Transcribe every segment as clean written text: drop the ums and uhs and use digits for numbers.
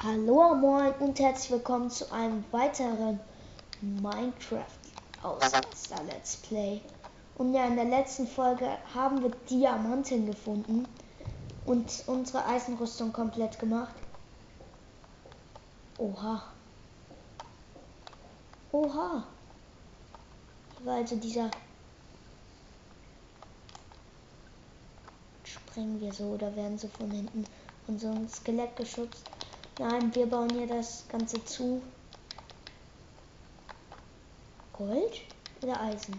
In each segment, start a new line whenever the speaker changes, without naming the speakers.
Hallo moin und herzlich willkommen zu einem weiteren Minecraft-Ausraster Let's Play. Und ja, in der letzten Folge haben wir Diamanten gefunden und unsere Eisenrüstung komplett gemacht. Oha. Oha. Hier war also dieser... Springen wir so oder werden sie von hinten von so einem Skelett geschubst? Nein, wir bauen hier das Ganze zu. Gold oder Eisen?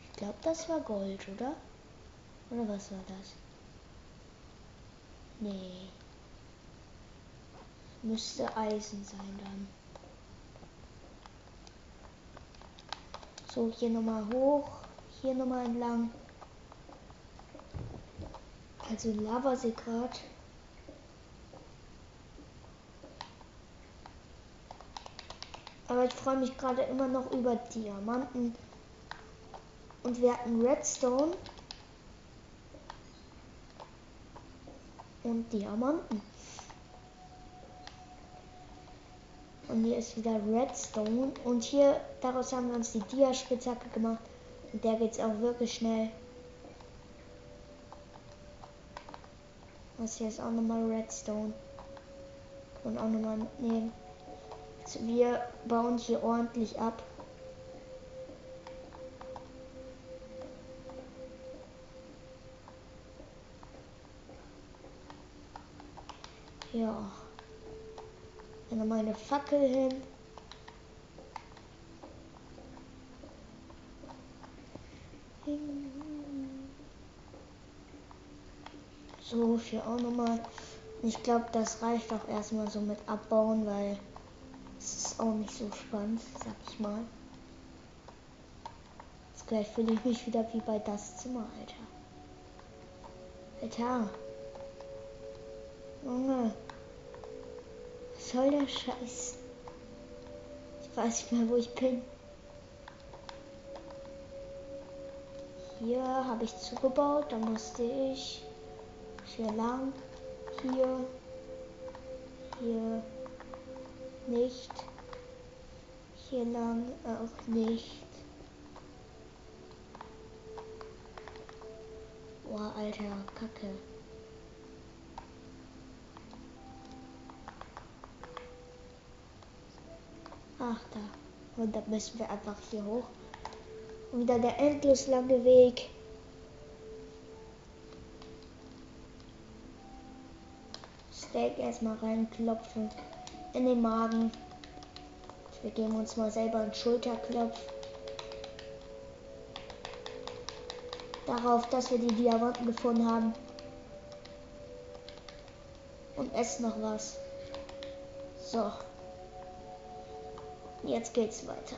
Ich glaube, das war Gold, oder? Oder was war das? Nee. Müsste Eisen sein dann. So, hier nochmal hoch. Hier nochmal entlang. Also Lavasee gerade. Aber ich freue mich gerade immer noch über Diamanten. Und wir hatten Redstone. Und Diamanten. Und hier ist wieder Redstone. Und hier, daraus haben wir uns die Dia-Spitzhacke gemacht. Und der geht es auch wirklich schnell. Das hier ist auch nochmal Redstone. Und auch nochmal mitnehmen. Also wir bauen hier ordentlich ab. Ja. Dann nochmal eine Fackel hin. So, hier auch nochmal. Ich glaube, das reicht auch erstmal so mit abbauen, weil es ist auch nicht so spannend, sag ich mal. Jetzt gleich fühle ich mich wieder wie bei das Zimmer, Alter. Alter. Junge. Was soll der Scheiß? Ich weiß nicht mehr, wo ich bin. Hier habe ich zugebaut, dann musste ich hier lang, hier nicht, hier lang auch nicht. Boah, Alter, Kacke. Ach, da. Und da müssen wir einfach hier hoch. Und wieder der endlos lange Weg. Steak erstmal reinklopfen in den Magen. Wir geben uns mal selber einen Schulterklopf. Darauf, dass wir die Diamanten gefunden haben. Und essen noch was. So. Jetzt geht's weiter.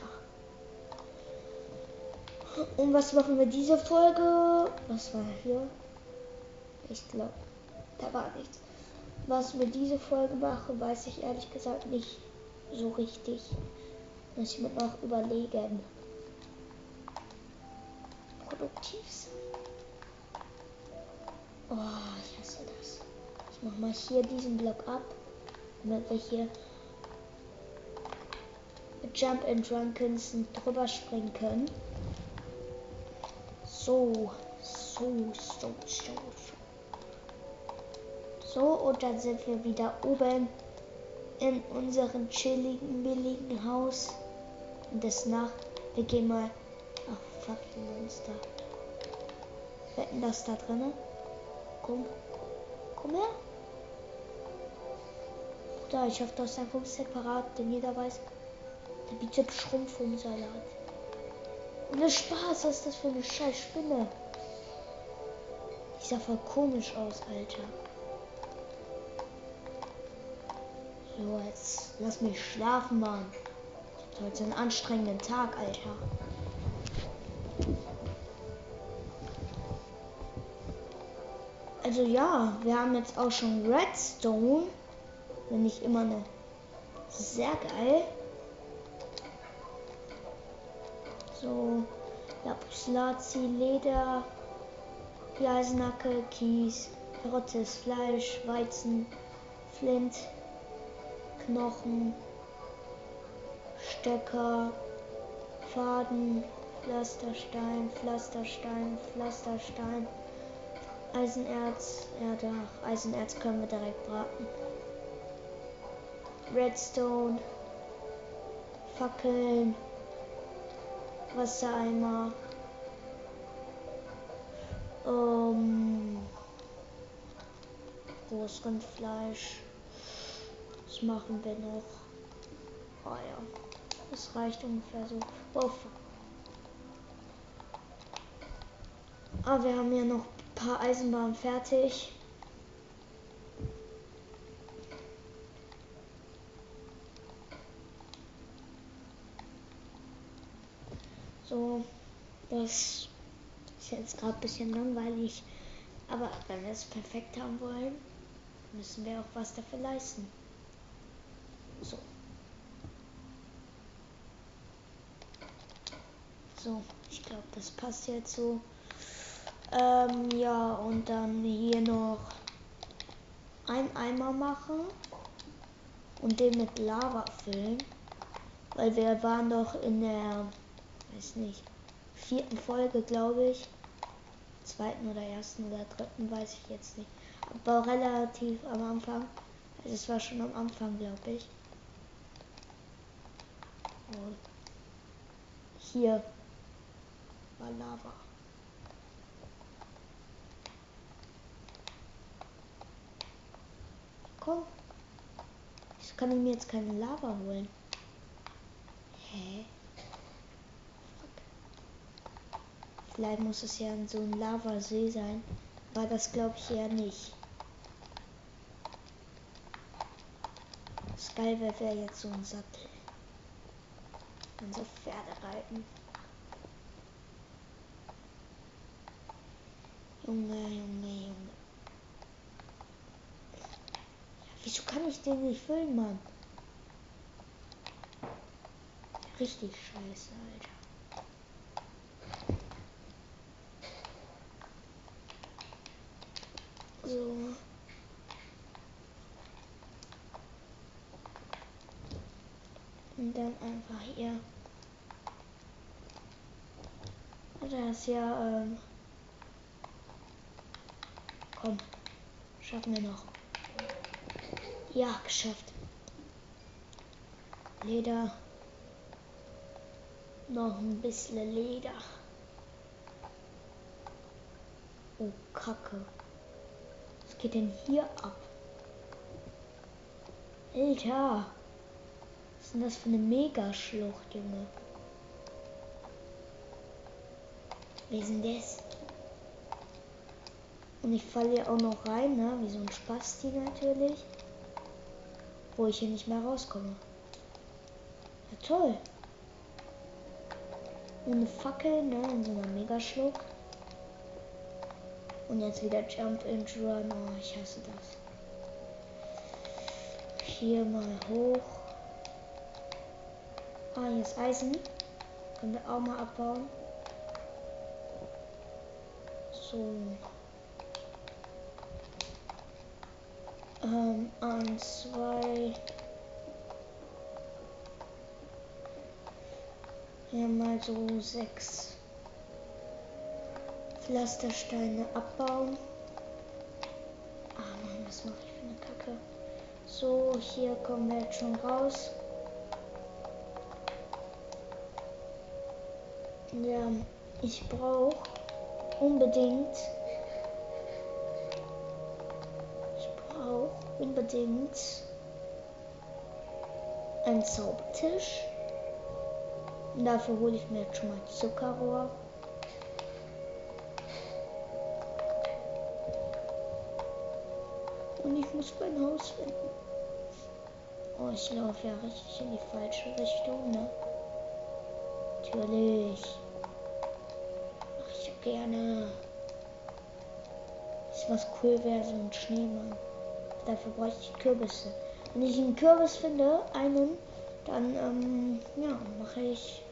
Und was machen wir diese Folge? Was war hier? Ich glaube, da war nichts. Was wir diese Folge mache, weiß ich ehrlich gesagt nicht so richtig. Muss ich mir noch überlegen. Produktiv sein. Oh, ich hasse das. Ich mache mal hier diesen Block ab, damit wir hier mit Jump and Run Künsten drüber springen können. So. So, und dann sind wir wieder oben in unserem chilligen, billigen Haus. Und das Nacht. Wir gehen mal. Ach, fuck, Monster. Wetten das da drinnen? Komm her. Bruder, ich hoffe, du hast einfach separat, denn jeder weiß, der bietet Schrumpfumsalat. Ohne Spaß, was ist das für eine scheiß Spinne? Die sah voll komisch aus, Alter. So, jetzt lass mich schlafen, Mann. Ich hab heute einen anstrengenden Tag, Alter. Also ja, wir haben jetzt auch schon Redstone. Finde ich immer eine sehr geil. So, Lapis Lazuli, Leder, die Eisenhacke, Kies, Karottes, Fleisch, Weizen, Flint, Knochen, Stöcker, Faden, Pflasterstein, Pflasterstein, Pflasterstein, Eisenerz, Erde, Eisenerz können wir direkt braten. Redstone, Fackeln, Wassereimer, rohes Rindfleisch. Was machen wir noch? Oh ja, das reicht ungefähr so. Oh, fuck. Ah, wir haben ja noch ein paar Eisenbahnen fertig. So, das ist jetzt gerade ein bisschen langweilig. Aber wenn wir es perfekt haben wollen, müssen wir auch was dafür leisten. So. So, ich glaube, das passt jetzt so. Ja, und dann hier noch einen Eimer machen und den mit Lava füllen. Weil wir waren doch in der, weiß nicht, 4. Folge, glaube ich. 2. oder 1. oder 3. weiß ich jetzt nicht. Aber relativ am Anfang. Also es war schon am Anfang, glaube ich. Und hier war Lava. Komm. Ich kann mir jetzt keine Lava holen. Hä? Vielleicht muss es ja so ein Lavasee sein. Aber das glaube ich eher nicht. Das Geil wäre jetzt so ein Sattel. Und so Pferde reiten. Junge, Junge, Junge. Wieso kann ich den nicht füllen, Mann? Richtig scheiße, Alter. So. Und dann einfach hier. Das ist ja, komm. Schaffen wir noch. Ja, geschafft. Leder. Noch ein bisschen Leder. Oh, Kacke. Was geht denn hier ab? Alter. Was ist denn das für eine Megaschlucht, Junge? Wie ist denn das? Und ich falle hier auch noch rein, ne? Wie so ein Spasti natürlich. Wo ich hier nicht mehr rauskomme. Ja, toll. Ohne Fackel, ne? In so einer Megaschlucht. Und jetzt wieder Jump and Run. Oh, ich hasse das. Hier mal hoch. Ah, hier ist Eisen. Können wir auch mal abbauen. So. 1, 2. Hier mal so 6 Pflastersteine abbauen. Ah Mann, was mache ich für eine Kacke? So, hier kommen wir jetzt schon raus. Ja, ich brauche unbedingt einen Zaubertisch. Und dafür hole ich mir jetzt schon mal Zuckerrohr. Und ich muss mein Haus finden. Oh, ich laufe ja richtig in die falsche Richtung, ne? Natürlich. Mach ich ja gerne. Was cool wäre, so ein Schneemann. Dafür bräuchte ich Kürbisse. Wenn ich einen Kürbis finde, dann ja, mache ich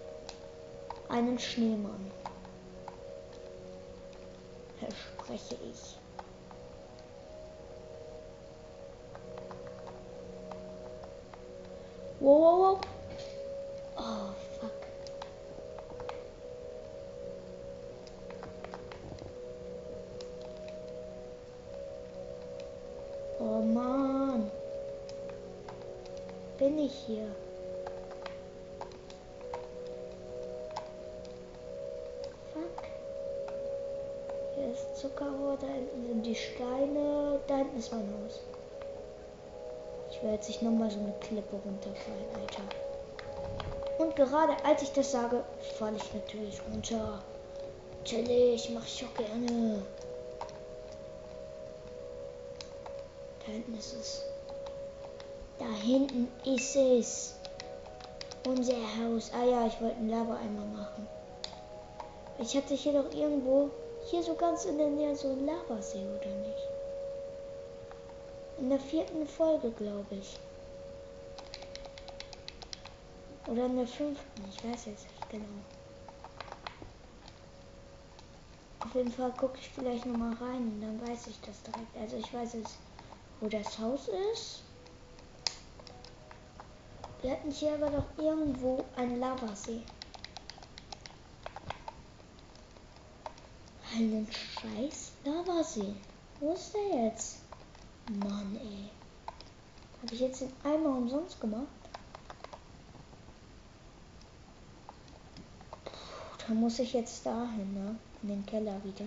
einen Schneemann. Verspreche ich. Wow, wow, wow. Oh, fuck. Oh, Mann. Bin ich hier? Fuck. Hier ist Zuckerrohr, da hinten sind die Steine, da hinten ist mein Haus. Ich werde jetzt nicht nochmal so eine Klippe runterfallen, Alter. Und gerade als ich das sage, falle ich natürlich runter. Natürlich, mach ich auch gerne. Da hinten ist es. Da hinten ist es. Unser Haus. Ah ja, ich wollte einen Lava-Eimer machen. Ich hatte hier doch irgendwo, hier so ganz in der Nähe so ein Lavasee, oder nicht? In der 4. Folge, glaube ich. Oder in der 5. Ich weiß jetzt nicht genau. Auf jeden Fall gucke ich vielleicht noch mal rein und dann weiß ich das direkt. Also ich weiß jetzt, wo das Haus ist. Wir hatten hier aber doch irgendwo einen Lavasee. Einen scheiß Lavasee. Wo ist der jetzt? Mann, ey. Habe ich jetzt den Eimer umsonst gemacht? Puh, da muss ich jetzt dahin, ne? In den Keller wieder.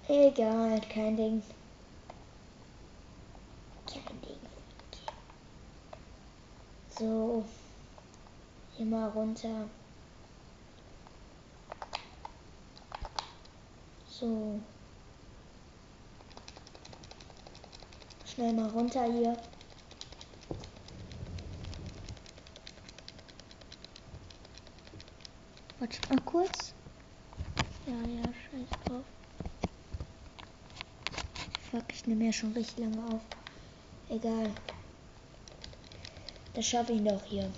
Egal, kein Ding. Kein Ding. So. Hier mal runter. So. Schnell mal runter hier. Warte mal kurz. Ja, scheiß drauf. Fuck, ich nehme ja schon richtig lange auf. Egal. Das schaffe ich noch hier.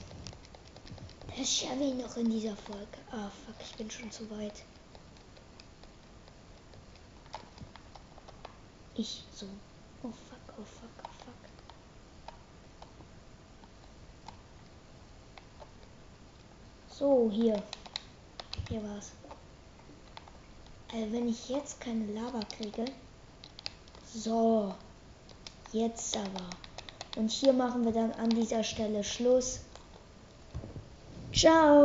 Das schaffe ich noch in dieser Folge. Ah, fuck, ich bin schon zu weit. Ich so. Oh fuck, oh fuck, oh fuck. So, hier. Hier war's. Also wenn ich jetzt keine Lava kriege. So. Jetzt aber. Und hier machen wir dann an dieser Stelle Schluss. Ciao.